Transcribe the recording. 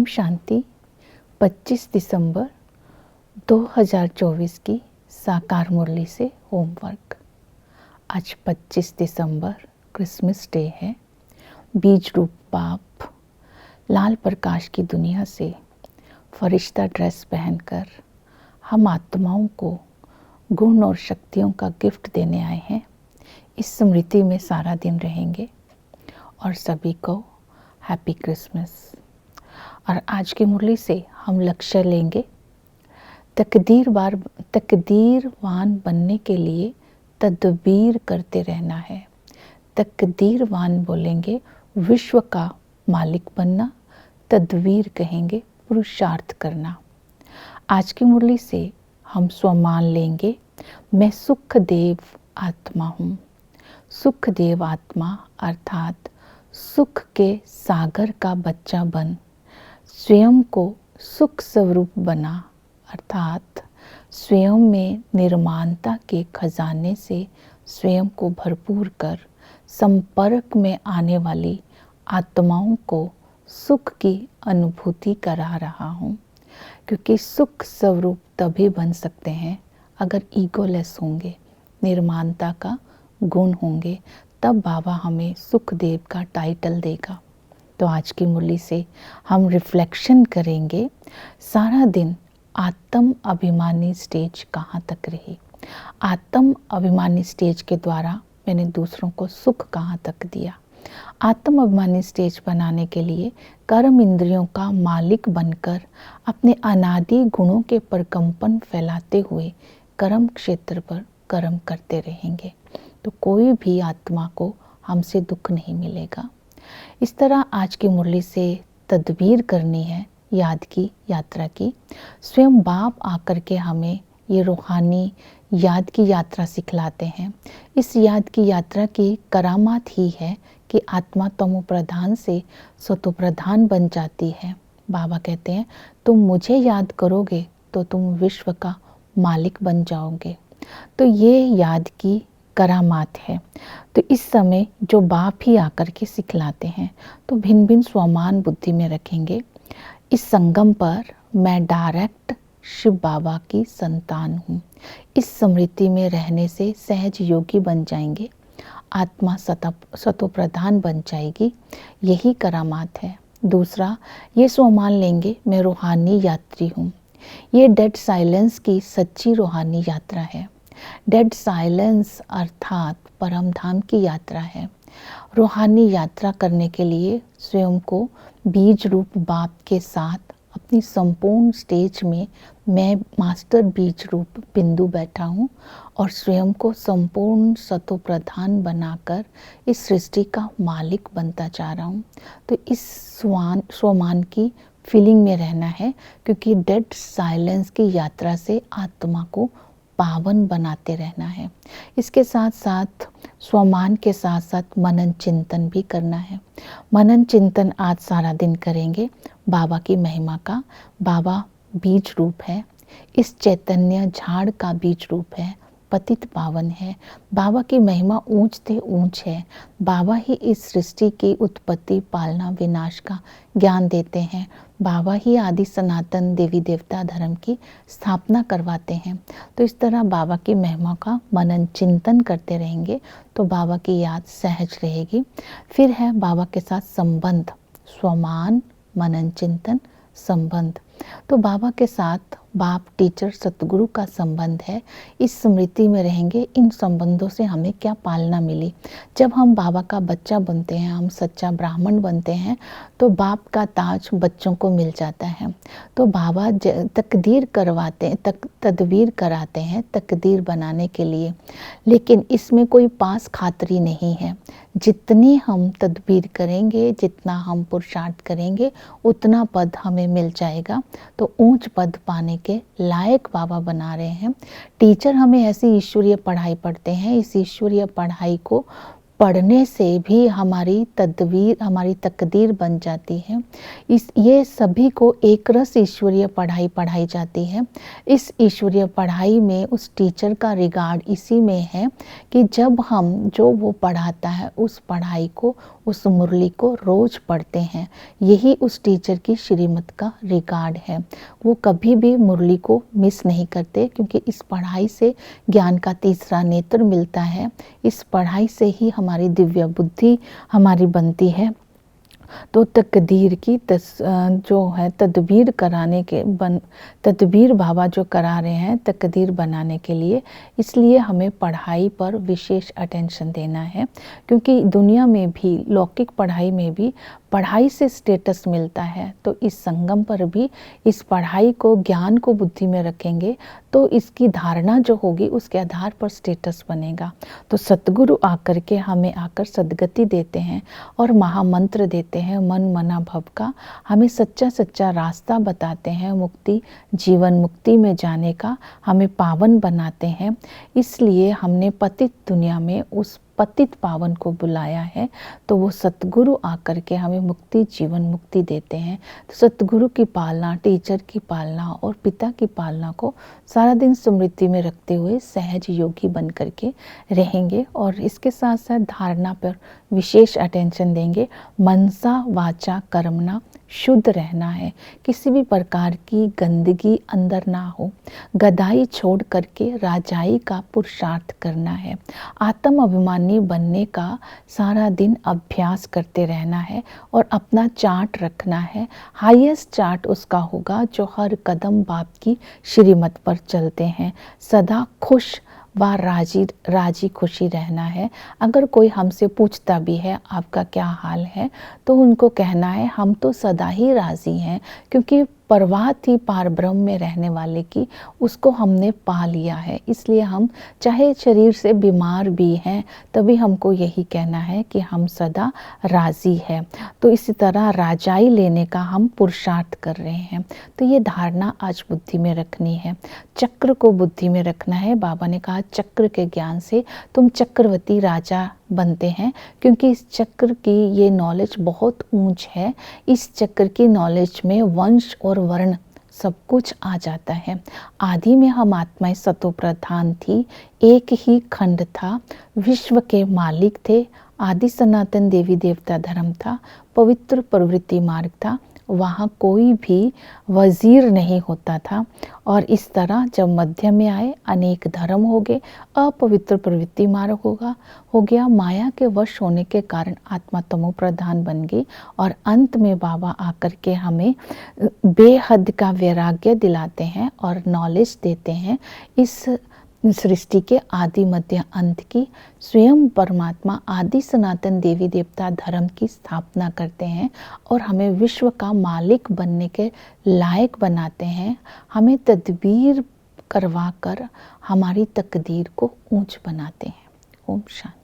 ओम शांति। 25 दिसंबर 2024 की साकार मुरली से होमवर्क। आज 25 दिसंबर क्रिसमस डे है। बीज रूप बाप लाल प्रकाश की दुनिया से फरिश्ता ड्रेस पहनकर हम आत्माओं को गुण और शक्तियों का गिफ्ट देने आए हैं। इस स्मृति में सारा दिन रहेंगे और सभी को हैप्पी क्रिसमस। और आज की मुरली से हम लक्ष्य लेंगे, तकदीरवान बनने के लिए तदबीर करते रहना है। तकदीरवान बोलेंगे विश्व का मालिक बनना, तदबीर कहेंगे पुरुषार्थ करना। आज की मुरली से हम स्वमान लेंगे, मैं सुखदेव आत्मा हूँ। सुखदेव आत्मा अर्थात सुख के सागर का बच्चा बन स्वयं को सुख स्वरूप बना, अर्थात स्वयं में निर्माणता के खजाने से स्वयं को भरपूर कर संपर्क में आने वाली आत्माओं को सुख की अनुभूति करा रहा हूँ। क्योंकि सुख स्वरूप तभी बन सकते हैं अगर ईगोलेस होंगे, निर्माणता का गुण होंगे, तब बाबा हमें सुखदेव का टाइटल देगा। तो आज की मुरली से हम रिफ्लेक्शन करेंगे, सारा दिन आत्म अभिमानी स्टेज कहाँ तक रही। आत्म अभिमानी स्टेज के द्वारा मैंने दूसरों को सुख कहाँ तक दिया। आत्म अभिमानी स्टेज बनाने के लिए कर्म इंद्रियों का मालिक बनकर अपने अनादि गुणों के प्रकंपन फैलाते हुए कर्म क्षेत्र पर कर्म करते रहेंगे तो कोई भी आत्मा को हमसे दुख नहीं मिलेगा। इस तरह आज की मुरली से तदबीर करनी है याद की यात्रा की। स्वयं बाप आकर के हमें ये रूहानी याद की यात्रा सिखलाते हैं। इस याद की यात्रा की करामात ही है कि आत्मा तमो प्रधान से सतो प्रधान बन जाती है। बाबा कहते हैं तुम मुझे याद करोगे तो तुम विश्व का मालिक बन जाओगे। तो ये याद की करामात है। तो इस समय जो बाप ही आकर के सिखलाते हैं तो भिन्न भिन्न स्वमान बुद्धि में रखेंगे। इस संगम पर मैं डायरेक्ट शिव बाबा की संतान हूँ। इस स्मृति में रहने से सहज योगी बन जाएंगे, आत्मा सतो प्रधान बन जाएगी। यही करामात है। दूसरा, ये स्वमान लेंगे मैं रूहानी यात्री हूँ। ये डेड साइलेंस की सच्ची रूहानी यात्रा है। डेड साइलेंस अर्थात परम धाम की यात्रा है। रूहानी यात्रा करने के लिए स्वयं को बीज रूप बाप के साथ अपनी संपूर्ण स्टेज में मैं मास्टर बीज रूप बिंदु बैठा हूँ और स्वयं को संपूर्ण सतो प्रधान बनाकर इस सृष्टि का मालिक बनता जा रहा हूँ। तो इस स्वमान की फीलिंग में रहना है, क्योंकि डेड साइलेंस की यात्रा से आत्मा को पावन बनाते रहना है। इसके साथ साथ स्वमान के साथ साथ मनन चिंतन भी करना है। मनन चिंतन आज सारा दिन करेंगे बाबा की महिमा का। बाबा बीज रूप है, इस चैतन्य झाड़ का बीज रूप है, पतित पावन है। बाबा की महिमा ऊंच से ऊंच है। बाबा ही इस सृष्टि की उत्पत्ति पालना विनाश का ज्ञान देते हैं। बाबा ही आदि सनातन देवी देवता धर्म की स्थापना करवाते हैं। तो इस तरह बाबा की महिमा का मनन चिंतन करते रहेंगे तो बाबा की याद सहज रहेगी। फिर है बाबा के साथ संबंध, स्वमान मनन चिंतन संबंध। तो बाबा के साथ बाप टीचर सतगुरु का संबंध है। इस स्मृति में रहेंगे इन संबंधों से हमें क्या पालना मिली। जब हम बाबा का बच्चा बनते हैं, हम सच्चा ब्राह्मण बनते हैं तो बाप का ताज बच्चों को मिल जाता है। तो बाबा तदबीर कराते हैं तकदीर बनाने के लिए, लेकिन इसमें कोई पास खातरी नहीं है। जितनी हम तदबीर करेंगे, जितना हम पुरुषार्थ करेंगे, उतना पद हमें मिल जाएगा। तो ऊंच पद पाने के लायक बाबा बना रहे हैं। टीचर हमें ऐसी ईश्वरीय पढ़ाई पढ़ते हैं। इस ईश्वरीय पढ़ाई को पढ़ने से भी हमारी तकदीर बन जाती है। ये सभी को एक रस ईश्वरीय पढ़ाई पढ़ाई जाती है। इस ईश्वरीय पढ़ाई में उस टीचर का रिगार्ड इसी में है कि जब हम जो वो पढ़ाता है उस पढ़ाई को उस मुरली को रोज पढ़ते हैं। यही उस टीचर की श्रीमत का रिकॉर्ड है। वो कभी भी मुरली को मिस नहीं करते, क्योंकि इस पढ़ाई से ज्ञान का तीसरा नेत्र मिलता है। इस पढ़ाई से ही हमारी दिव्य बुद्धि हमारी बनती है। तो तकदीर की जो है तदबीर कराने के तदबीर बाबा जो करा रहे हैं तकदीर बनाने के लिए, इसलिए हमें पढ़ाई पर विशेष अटेंशन देना है। क्योंकि दुनिया में भी, लौकिक पढ़ाई में भी पढ़ाई से स्टेटस मिलता है, तो इस संगम पर भी इस पढ़ाई को, ज्ञान को बुद्धि में रखेंगे तो इसकी धारणा जो होगी उसके आधार पर स्टेटस बनेगा। तो सतगुरु आकर के हमें आकर सद्गति देते हैं और महामंत्र देते हैं मन मना भव का, हमें सच्चा सच्चा रास्ता बताते हैं मुक्ति, जीवन मुक्ति में जाने का, हमें पावन बनाते हैं। इसलिए हमने पतित दुनिया में उस पतित पावन को बुलाया है, तो वो सतगुरु आकर के हमें मुक्ति, जीवन मुक्ति देते हैं। तो सतगुरु की पालना, टीचर की पालना और पिता की पालना को सारा दिन स्मृति में रखते हुए सहज योगी बन करके रहेंगे। और इसके साथ साथ धारणा पर विशेष अटेंशन देंगे। मनसा वाचा कर्मणा शुद्ध रहना है, किसी भी प्रकार की गंदगी अंदर ना हो। गदाई छोड़ करके राजाई का पुरुषार्थ करना है। आत्म अभिमानी बनने का सारा दिन अभ्यास करते रहना है और अपना चार्ट रखना है। हाईएस्ट चार्ट उसका होगा जो हर कदम बाप की श्रीमत पर चलते हैं। सदा खुश व राजी खुशी रहना है। अगर कोई हमसे पूछता भी है आपका क्या हाल है, तो उनको कहना है हम तो सदा ही राजी हैं, क्योंकि परवाह थी पार ब्रह्म में रहने वाले की, उसको हमने पा लिया है। इसलिए हम चाहे शरीर से बीमार भी हैं, तभी हमको यही कहना है कि हम सदा राजी हैं। तो इसी तरह राजाई लेने का हम पुरुषार्थ कर रहे हैं। तो ये धारणा आज बुद्धि में रखनी है। चक्र को बुद्धि में रखना है। बाबा ने कहा चक्र के ज्ञान से तुम चक्रवर्ती राजा बनते हैं, क्योंकि इस चक्र की ये नॉलेज बहुत ऊंच है। इस चक्र की नॉलेज में वंश और वर्ण सब कुछ आ जाता है। आदि में हम आत्माएं सतो प्रधान थी, एक ही खंड था, विश्व के मालिक थे। आदि सनातन देवी देवता धर्म था, पवित्र प्रवृत्ति मार्ग था, वहाँ कोई भी वजीर नहीं होता था। और इस तरह जब मध्य में आए अनेक धर्म हो गए, अपवित्र प्रवृत्ति मार्ग हो गया, माया के वश होने के कारण आत्मा तमो प्रधान बन गई। और अंत में बाबा आकर के हमें बेहद का वैराग्य दिलाते हैं और नॉलेज देते हैं इस सृष्टि के आदि मध्य अंत की। स्वयं परमात्मा आदि सनातन देवी देवता धर्म की स्थापना करते हैं और हमें विश्व का मालिक बनने के लायक बनाते हैं। हमें तदबीर करवा कर हमारी तकदीर को ऊंच बनाते हैं। ओम शांति।